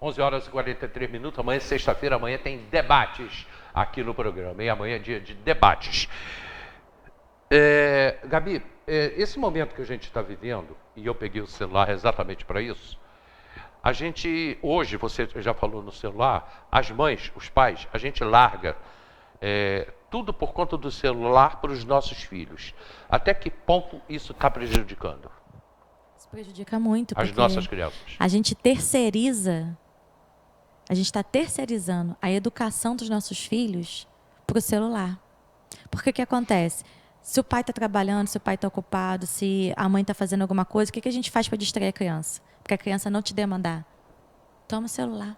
11 horas e 43 minutos, amanhã, sexta-feira, amanhã tem debates aqui no programa, e amanhã é dia de debates. Gabi, esse momento que a gente está vivendo, e eu peguei o celular exatamente para isso, a gente, hoje, você já falou no celular, as mães, os pais, a gente larga tudo por conta do celular para os nossos filhos. Até que ponto isso está prejudicando? Isso prejudica muito, as porque nossas crianças. a gente terceiriza, a gente está terceirizando a educação dos nossos filhos para o celular. Porque o que acontece? Se o pai está trabalhando, se o pai está ocupado, se a mãe está fazendo alguma coisa, o que a gente faz para distrair a criança? Porque a criança não te demandar. Toma o celular.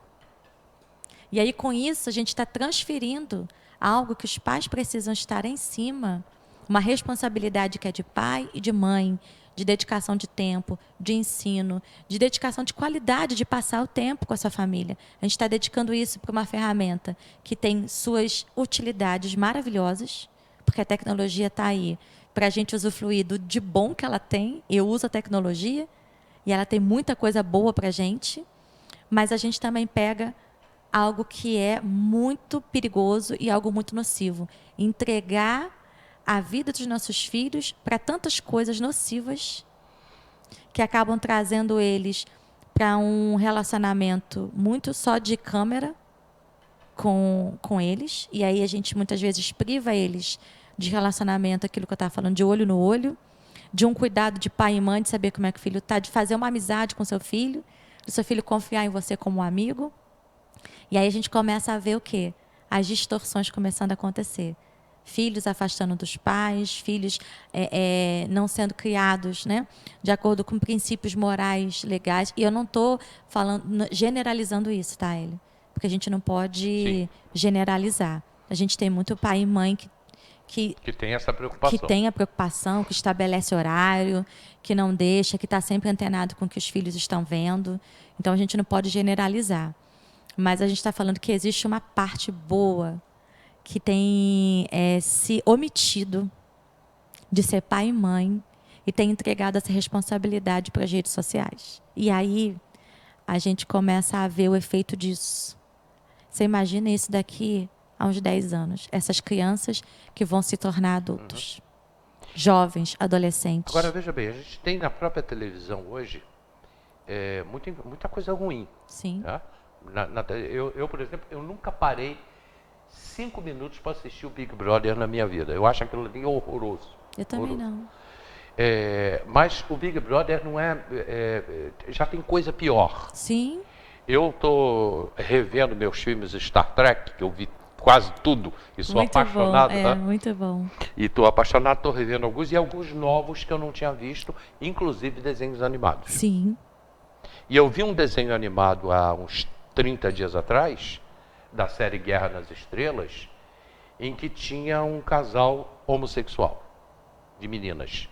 E aí, com isso, a gente está transferindo algo que os pais precisam estar em cima, uma responsabilidade que é de pai e de mãe, de dedicação de tempo, de ensino, de dedicação de qualidade, de passar o tempo com a sua família. A gente está dedicando isso para uma ferramenta que tem suas utilidades maravilhosas, porque a tecnologia está aí para a gente usufruir do de bom que ela tem. Eu uso a tecnologia e ela tem muita coisa boa para a gente, mas a gente também pega algo que é muito perigoso e algo muito nocivo. Entregar a vida dos nossos filhos para tantas coisas nocivas que acabam trazendo eles para um relacionamento muito só de câmera com eles. E aí a gente muitas vezes priva eles de relacionamento, aquilo que eu estava falando, de olho no olho, de um cuidado de pai e mãe, de saber como é que o filho está, de fazer uma amizade com seu filho, do seu filho confiar em você como um amigo. E aí a gente começa a ver o quê? As distorções começando a acontecer. Filhos afastando dos pais, filhos não sendo criados, né, de acordo com princípios morais legais. E eu não estou generalizando isso, tá, Hélio? Porque a gente não pode generalizar. A gente tem muito pai e mãe que tem essa preocupação. Que tem a preocupação, que estabelece horário, que não deixa, que está sempre antenado com o que os filhos estão vendo. Então, a gente não pode generalizar. Mas a gente está falando que existe uma parte boa que tem se omitido de ser pai e mãe e tem entregado essa responsabilidade para as redes sociais. E aí a gente começa a ver o efeito disso. Você imagina isso daqui a uns 10 anos. Essas crianças que vão se tornar adultos. Jovens, adolescentes. Agora, veja bem, a gente tem na própria televisão hoje muita coisa ruim. Sim. Tá? Eu, por exemplo, eu nunca parei 5 minutos para assistir o Big Brother na minha vida. Eu acho aquilo ali horroroso. Eu também não. Mas o Big Brother não já tem coisa pior. Sim. Eu estou revendo meus filmes Star Trek, que eu vi quase tudo, e sou muito apaixonado. Bom. Tá? Muito bom. E estou apaixonado, estou revendo alguns, e alguns novos que eu não tinha visto, inclusive desenhos animados. Sim. E eu vi um desenho animado há uns 30 dias atrás, da série Guerra nas Estrelas, em que tinha um casal homossexual, de meninas.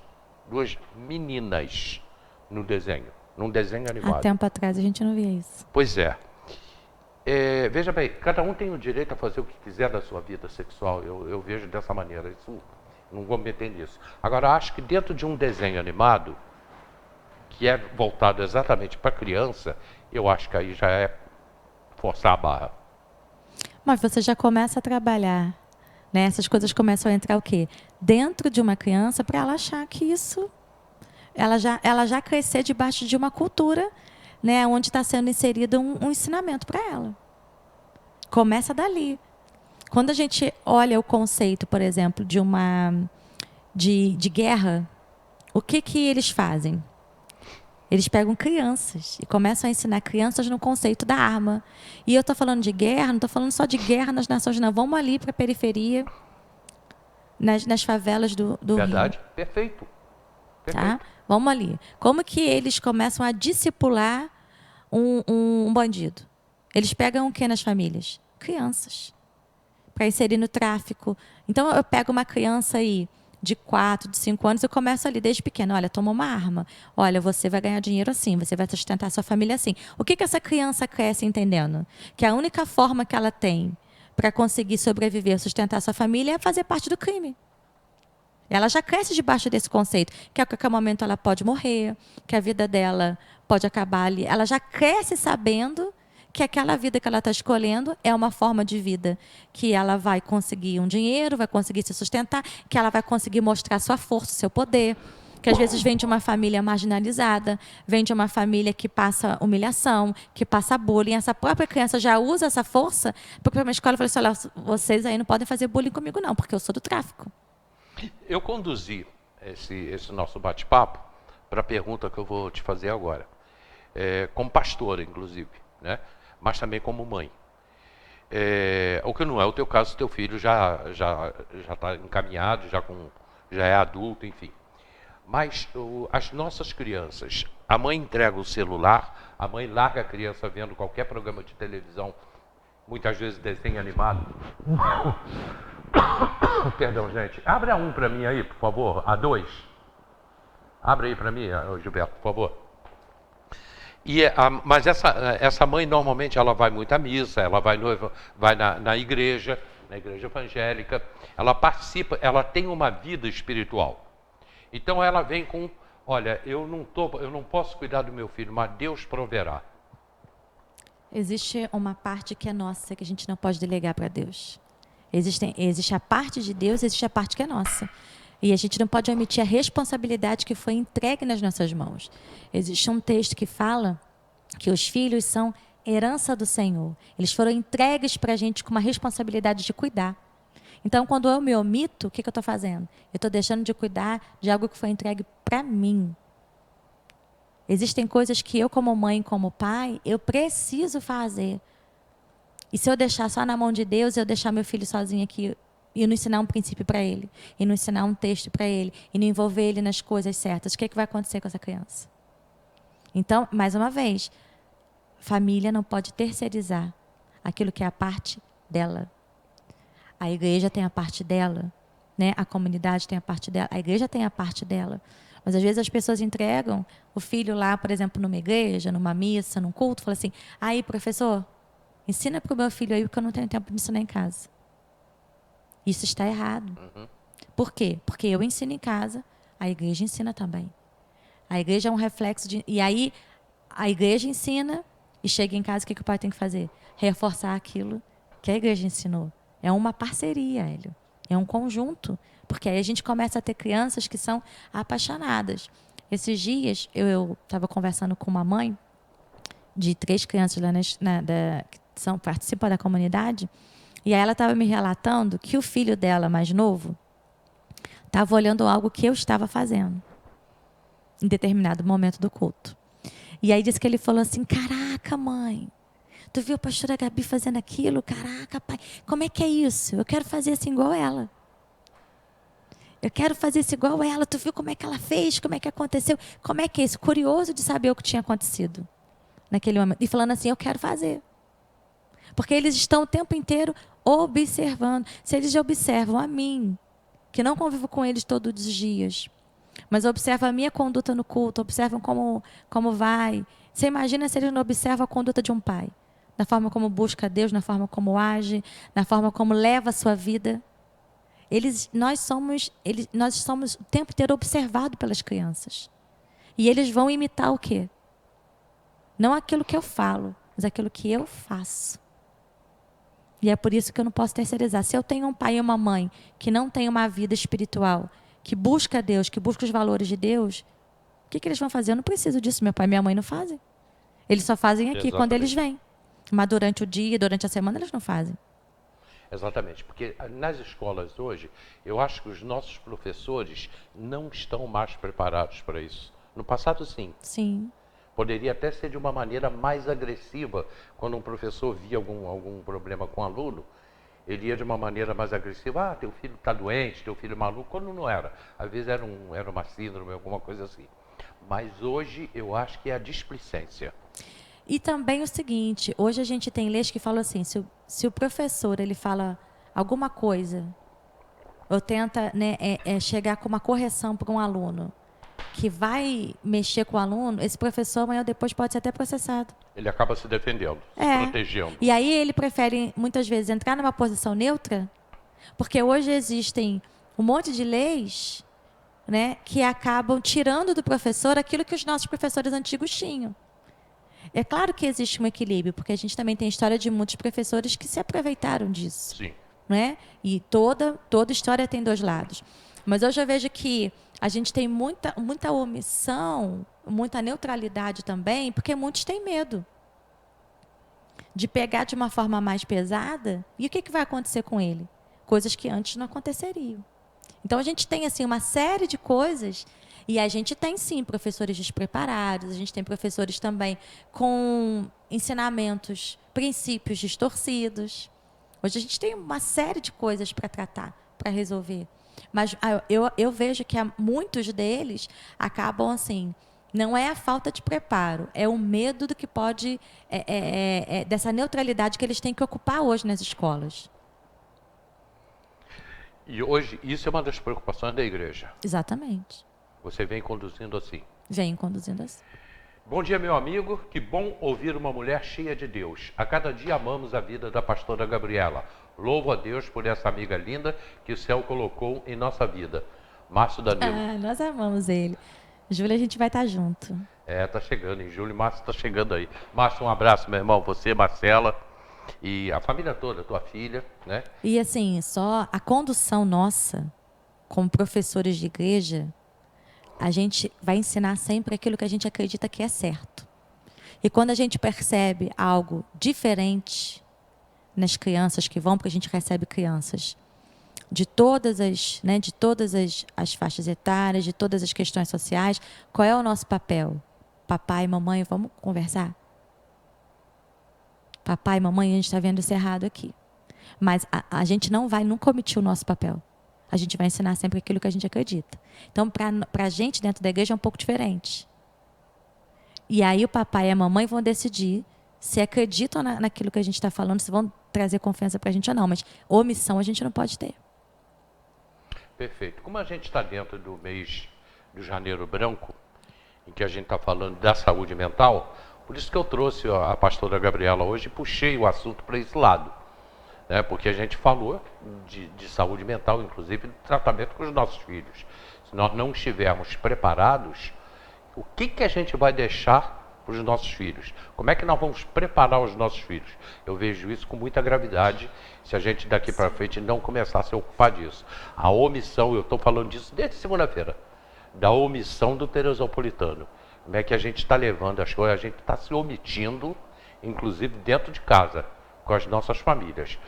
2 meninas no desenho, num desenho animado. Há tempo atrás a gente não via isso. Pois é. Veja bem, cada um tem o direito a fazer o que quiser da sua vida sexual, eu vejo dessa maneira, isso, não vou me meter nisso. Agora, acho que dentro de um desenho animado, que é voltado exatamente para criança, eu acho que aí já é forçar a barra. Mas você já começa a trabalhar, né? Essas coisas começam a entrar o quê? Dentro de uma criança, para ela achar que isso... Ela já crescer debaixo de uma cultura, né, onde está sendo inserido um ensinamento para ela. Começa dali. Quando a gente olha o conceito, por exemplo, de guerra, o que eles fazem? Eles pegam crianças e começam a ensinar crianças no conceito da arma. E eu estou falando de guerra, não estou falando só de guerra nas nações, não. Vamos ali para a periferia, nas favelas do Verdade? Rio. Perfeito. Tá? Vamos ali. Como que eles começam a discipular um bandido? Eles pegam o que nas famílias? Crianças. Para inserir no tráfico. Então, eu pego uma criança aí de 4, de 5 anos, eu começo ali desde pequena. Olha, toma uma arma. Olha, você vai ganhar dinheiro assim, você vai sustentar sua família assim. O que essa criança cresce entendendo? Que a única forma que ela tem para conseguir sobreviver, sustentar sua família é fazer parte do crime. Ela já cresce debaixo desse conceito, que a qualquer momento ela pode morrer, que a vida dela pode acabar ali. Ela já cresce sabendo que aquela vida que ela está escolhendo é uma forma de vida que ela vai conseguir um dinheiro, vai conseguir se sustentar, que ela vai conseguir mostrar sua força, seu poder, que às vezes vem de uma família marginalizada, vem de uma família que passa humilhação, que passa bullying. Essa própria criança já usa essa força para uma escola e fala assim, olha, vocês aí não podem fazer bullying comigo não, porque eu sou do tráfico. Eu conduzi esse nosso bate-papo para a pergunta que eu vou te fazer agora. Como pastora, inclusive, né? Mas também como mãe. O que não é o teu caso, teu filho já está encaminhado, já é adulto, enfim. Mas as nossas crianças, a mãe entrega o celular, a mãe larga a criança vendo qualquer programa de televisão, muitas vezes desenho animado. Perdão, gente. Abre a 1 para mim aí, por favor. A 2. Abre aí para mim, Gilberto, por favor. Mas essa mãe, normalmente, ela vai muito à missa, ela vai na igreja evangélica, ela participa, ela tem uma vida espiritual. Então ela vem com, olha, eu não posso cuidar do meu filho, mas Deus proverá. Existe uma parte que é nossa, que a gente não pode delegar para Deus. Existe a parte de Deus, existe a parte que é nossa. E a gente não pode omitir a responsabilidade que foi entregue nas nossas mãos. Existe um texto que fala que os filhos são herança do Senhor. Eles foram entregues para a gente com uma responsabilidade de cuidar. Então, quando eu me omito, o que eu estou fazendo? Eu estou deixando de cuidar de algo que foi entregue para mim. Existem coisas que eu, como mãe, como pai, eu preciso fazer. E se eu deixar só na mão de Deus, eu deixar meu filho sozinho aqui e não ensinar um princípio para ele, e não ensinar um texto para ele, e não envolver ele nas coisas certas, o que vai acontecer com essa criança? Então, mais uma vez, família não pode terceirizar aquilo que é a parte dela. A igreja tem a parte dela, né? A comunidade tem a parte dela, a igreja tem a parte dela. Mas às vezes as pessoas entregam o filho lá, por exemplo, numa igreja, numa missa, num culto, fala assim, aí, professor, ensina para o meu filho aí, porque eu não tenho tempo de ensinar em casa. Isso está errado. Por quê? Porque eu ensino em casa, a igreja ensina também. A igreja é um reflexo de... E aí, a igreja ensina e chega em casa, o que o pai tem que fazer? Reforçar aquilo que a igreja ensinou. É uma parceria, Hélio. É um conjunto. Porque aí a gente começa a ter crianças que são apaixonadas. Esses dias, eu estava conversando com uma mãe de 3 crianças lá que participam da comunidade. E aí ela estava me relatando que o filho dela, mais novo, estava olhando algo que eu estava fazendo em determinado momento do culto. E aí disse que ele falou assim, caraca, mãe, tu viu a pastora Gabi fazendo aquilo? Caraca, pai, como é que é isso? Eu quero fazer assim igual ela. Eu quero fazer isso igual ela. Tu viu como é que ela fez? Como é que aconteceu? Como é que é isso? Curioso de saber o que tinha acontecido naquele momento. E falando assim, eu quero fazer. Porque eles estão o tempo inteiro observando. Se eles observam a mim, que não convivo com eles todos os dias, mas observam a minha conduta no culto, observam como vai. Você imagina se eles não observam a conduta de um pai? Na forma como busca Deus, na forma como age, na forma como leva a sua vida. Nós somos o tempo inteiro observados pelas crianças. E eles vão imitar o quê? Não aquilo que eu falo, mas aquilo que eu faço. E é por isso que eu não posso terceirizar. Se eu tenho um pai e uma mãe que não tem uma vida espiritual, que busca Deus, que busca os valores de Deus, o que eles vão fazer? Eu não preciso disso. Meu pai e minha mãe não fazem. Eles só fazem aqui quando eles vêm. Mas durante o dia, durante a semana, eles não fazem. Exatamente, porque nas escolas hoje, eu acho que os nossos professores não estão mais preparados para isso. No passado, sim. Sim. Poderia até ser de uma maneira mais agressiva. Quando um professor via algum problema com o aluno, ele ia de uma maneira mais agressiva. Ah, teu filho está doente, teu filho é maluco. Quando não era. Às vezes era uma síndrome, alguma coisa assim. Mas hoje eu acho que é a displicência. E também o seguinte, hoje a gente tem leis que falam assim, se o professor ele fala alguma coisa, ou tenta, né, chegar com uma correção para um aluno, que vai mexer com o aluno, esse professor amanhã ou depois pode ser até processado. Ele acaba se defendendo, se protegendo. E aí ele prefere, muitas vezes, entrar numa posição neutra, porque hoje existem um monte de leis, né, que acabam tirando do professor aquilo que os nossos professores antigos tinham. É claro que existe um equilíbrio, porque a gente também tem história de muitos professores que se aproveitaram disso. Sim. Né? E toda história tem dois lados. Mas eu já vejo que a gente tem muita omissão, muita neutralidade também, porque muitos têm medo de pegar de uma forma mais pesada. E o que vai acontecer com ele? Coisas que antes não aconteceriam. Então a gente tem assim uma série de coisas e a gente tem sim professores despreparados, a gente tem professores também com ensinamentos, princípios distorcidos. Hoje a gente tem uma série de coisas para tratar, para resolver. Mas eu vejo que muitos deles acabam assim, não é a falta de preparo, é o medo do que pode, dessa neutralidade que eles têm que ocupar hoje nas escolas. E hoje, isso é uma das preocupações da igreja. Exatamente. Você vem conduzindo assim. Vem conduzindo assim. Bom dia, meu amigo. Que bom ouvir uma mulher cheia de Deus. A cada dia amamos a vida da pastora Gabriela. Louvo a Deus por essa amiga linda que o céu colocou em nossa vida. Márcio Danilo. Nós amamos ele. Júlia, a gente vai estar junto. Tá chegando em julho. Márcio tá chegando aí. Márcio, um abraço, meu irmão. Você, Marcela e a família toda, tua filha, né? E assim, só a condução nossa, como professores de igreja, a gente vai ensinar sempre aquilo que a gente acredita que é certo. E quando a gente percebe algo diferente nas crianças que vão, porque a gente recebe crianças de todas as faixas etárias, de todas as questões sociais, qual é o nosso papel? Papai e mamãe, vamos conversar? Papai e mamãe, a gente está vendo isso errado aqui. Mas a gente não vai nunca omitir o nosso papel. A gente vai ensinar sempre aquilo que a gente acredita. Então, para a gente dentro da igreja é um pouco diferente. E aí o papai e a mamãe vão decidir se acreditam naquilo que a gente está falando, se vão trazer confiança para a gente ou não. Mas omissão a gente não pode ter. Perfeito. Como a gente está dentro do mês de Janeiro Branco, em que a gente está falando da saúde mental, por isso que eu trouxe a pastora Gabriela hoje e puxei o assunto para esse lado. Né? Porque a gente falou de saúde mental, inclusive de tratamento com os nossos filhos. Se nós não estivermos preparados, o que a gente vai deixar para os nossos filhos? Como é que nós vamos preparar os nossos filhos? Eu vejo isso com muita gravidade se a gente daqui para frente não começar a se ocupar disso. A omissão, eu estou falando disso desde segunda-feira, da omissão do Teresopolitano. Como é que a gente está levando as coisas, a gente está se omitindo, inclusive dentro de casa, com as nossas famílias,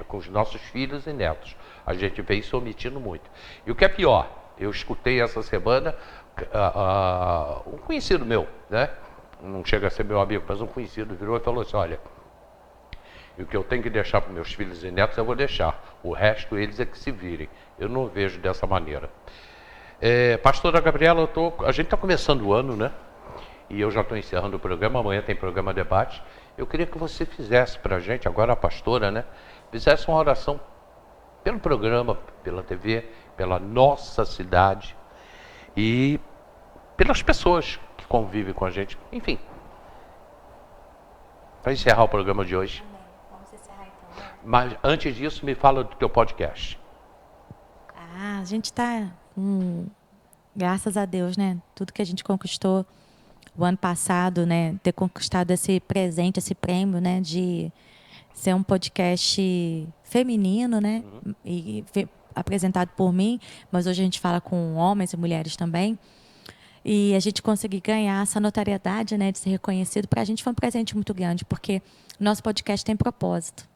com os nossos filhos e netos. A gente vem se omitindo muito. E o que é pior, eu escutei essa semana um conhecido meu, né? Não chega a ser meu amigo, mas um conhecido virou e falou assim, olha, e o que eu tenho que deixar para meus filhos e netos eu vou deixar, o resto eles é que se virem. Eu não vejo dessa maneira. Pastora Gabriela, a gente está começando o ano, né? E eu já estou encerrando o programa, amanhã tem programa debate. Eu queria que você fizesse para a gente, agora a pastora, né? Fizesse uma oração pelo programa, pela TV, pela nossa cidade e pelas pessoas que convivem com a gente. Enfim, para encerrar o programa de hoje. Vamos encerrar então. Mas antes disso, me fala do teu podcast. A gente está, graças a Deus, né? Tudo que a gente conquistou o ano passado, né? Ter conquistado esse presente, esse prêmio, né? De ser um podcast feminino, né? E apresentado por mim, mas hoje a gente fala com homens e mulheres também. E a gente conseguir ganhar essa notoriedade, né? De ser reconhecido, para a gente foi um presente muito grande, porque nosso podcast tem propósito.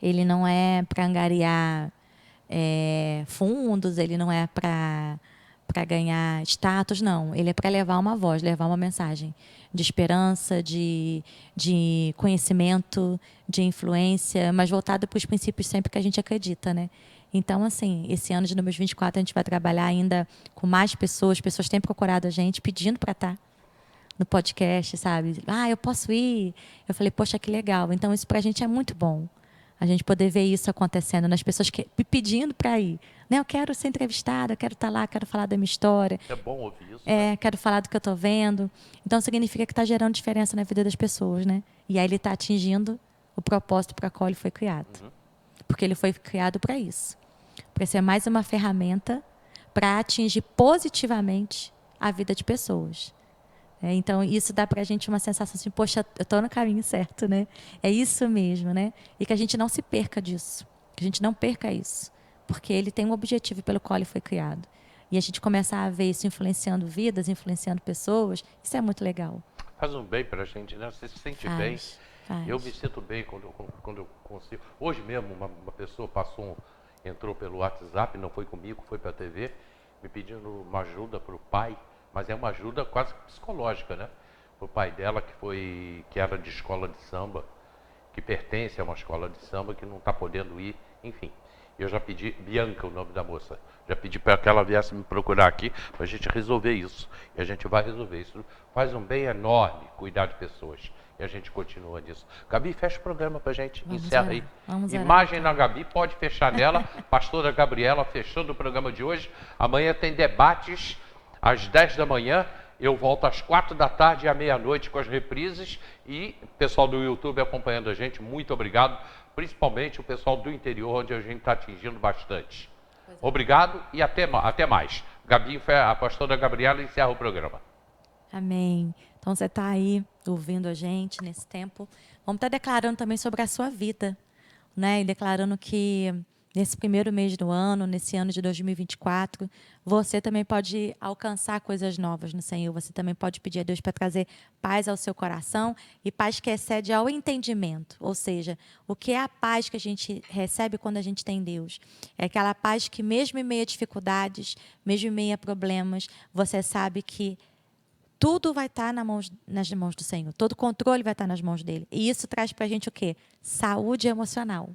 Ele não é para angariar fundos, ele não é para ganhar status, não. Ele é para levar uma voz, levar uma mensagem de esperança, de conhecimento, de influência, mas voltado para os princípios sempre que a gente acredita, né? Então, assim, esse ano de números 24 a gente vai trabalhar ainda com mais pessoas. Pessoas têm procurado a gente, pedindo para estar no podcast, sabe? Eu posso ir. Eu falei, poxa, que legal. Então, isso para a gente é muito bom. A gente poder ver isso acontecendo, nas pessoas pedindo para ir. Né? Eu quero ser entrevistada, eu quero estar lá, quero falar da minha história. É bom ouvir isso. Né? Quero falar do que eu estou vendo. Então, significa que está gerando diferença na vida das pessoas, né? E aí ele está atingindo o propósito para o qual ele foi criado. Porque ele foi criado para isso. Para ser mais uma ferramenta para atingir positivamente a vida de pessoas. Então, isso dá para a gente uma sensação assim, poxa, eu estou no caminho certo, né? É isso mesmo, né? E que a gente não se perca disso. Que a gente não perca isso. Porque ele tem um objetivo pelo qual ele foi criado. E a gente começa a ver isso influenciando vidas, influenciando pessoas. Isso é muito legal. Faz um bem pra gente, né? Você se sente bem. Faz. Eu me sinto bem quando eu consigo. Hoje mesmo, uma pessoa entrou pelo WhatsApp, não foi comigo, foi para a TV, me pedindo uma ajuda para o pai, mas é uma ajuda quase psicológica, né? O pai dela, que era de escola de samba, que pertence a uma escola de samba, que não está podendo ir, enfim. Eu já pedi, Bianca, o nome da moça, já pedi para que ela viesse me procurar aqui para a gente resolver isso. E a gente vai resolver isso. Faz um bem enorme cuidar de pessoas. E a gente continua nisso. Gabi, fecha o programa para a gente. Encerra aí. Imagem na Gabi, pode fechar nela. Pastora Gabriela fechando o programa de hoje. Amanhã tem debates às 10 da manhã. Eu volto às 4 da tarde e à meia-noite com as reprises. E o pessoal do YouTube acompanhando a gente, muito obrigado. Principalmente o pessoal do interior, onde a gente está atingindo bastante. Obrigado e até mais. Gabi, a pastora Gabriela encerra o programa. Amém. Então você está aí ouvindo a gente nesse tempo. Vamos estar declarando também sobre a sua vida, né? E declarando que nesse primeiro mês do ano, nesse ano de 2024, você também pode alcançar coisas novas no Senhor. Você também pode pedir a Deus para trazer paz ao seu coração e paz que excede ao entendimento. Ou seja, o que é a paz que a gente recebe quando a gente tem Deus? É aquela paz que mesmo em meio a dificuldades, mesmo em meio a problemas, você sabe que tudo vai estar nas mãos do Senhor. Todo controle vai estar nas mãos dele. E isso traz para a gente o quê? Saúde emocional.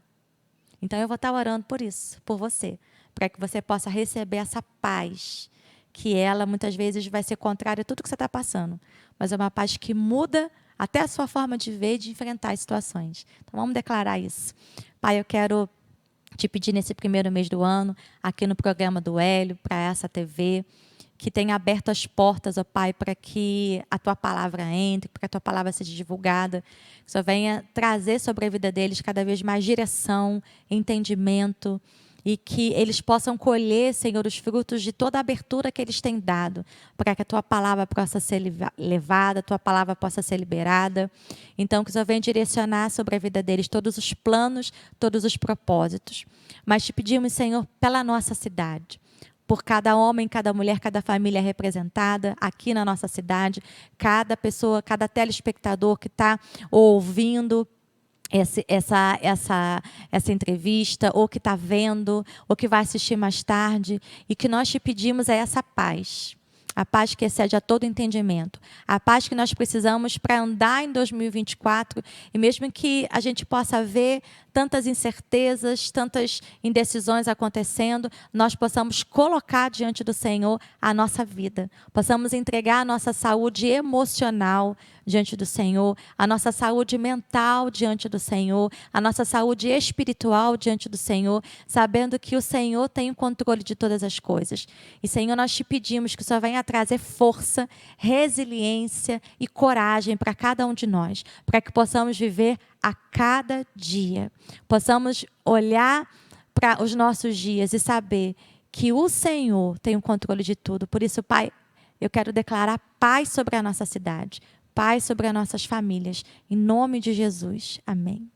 Então, eu vou estar orando por isso, por você, para que você possa receber essa paz, que ela, muitas vezes, vai ser contrária a tudo que você está passando, mas é uma paz que muda até a sua forma de ver e de enfrentar as situações. Então, vamos declarar isso. Pai, eu quero te pedir nesse primeiro mês do ano, aqui no programa do Hélio, para essa TV, que tenha aberto as portas, ó Pai, para que a Tua palavra entre, para que a Tua palavra seja divulgada, que o Senhor venha trazer sobre a vida deles cada vez mais direção, entendimento, e que eles possam colher, Senhor, os frutos de toda a abertura que eles têm dado, para que a Tua palavra possa ser levada, a Tua palavra possa ser liberada. Então, que o Senhor venha direcionar sobre a vida deles todos os planos, todos os propósitos. Mas te pedimos, Senhor, pela nossa cidade, por cada homem, cada mulher, cada família representada aqui na nossa cidade, cada pessoa, cada telespectador que está ouvindo essa entrevista, ou que está vendo, ou que vai assistir mais tarde, e que nós te pedimos é essa paz. A paz que excede a todo entendimento. A paz que nós precisamos para andar em 2024, e mesmo que a gente possa ver tantas incertezas, tantas indecisões acontecendo, nós possamos colocar diante do Senhor a nossa vida. Possamos entregar a nossa saúde emocional diante do Senhor, a nossa saúde mental diante do Senhor, a nossa saúde espiritual diante do Senhor, sabendo que o Senhor tem o controle de todas as coisas. E, Senhor, nós te pedimos que o Senhor venha trazer força, resiliência e coragem para cada um de nós, para que possamos viver a cada dia. Possamos olhar para os nossos dias e saber que o Senhor tem o controle de tudo. Por isso, Pai, eu quero declarar paz sobre a nossa cidade, paz sobre as nossas famílias. Em nome de Jesus. Amém.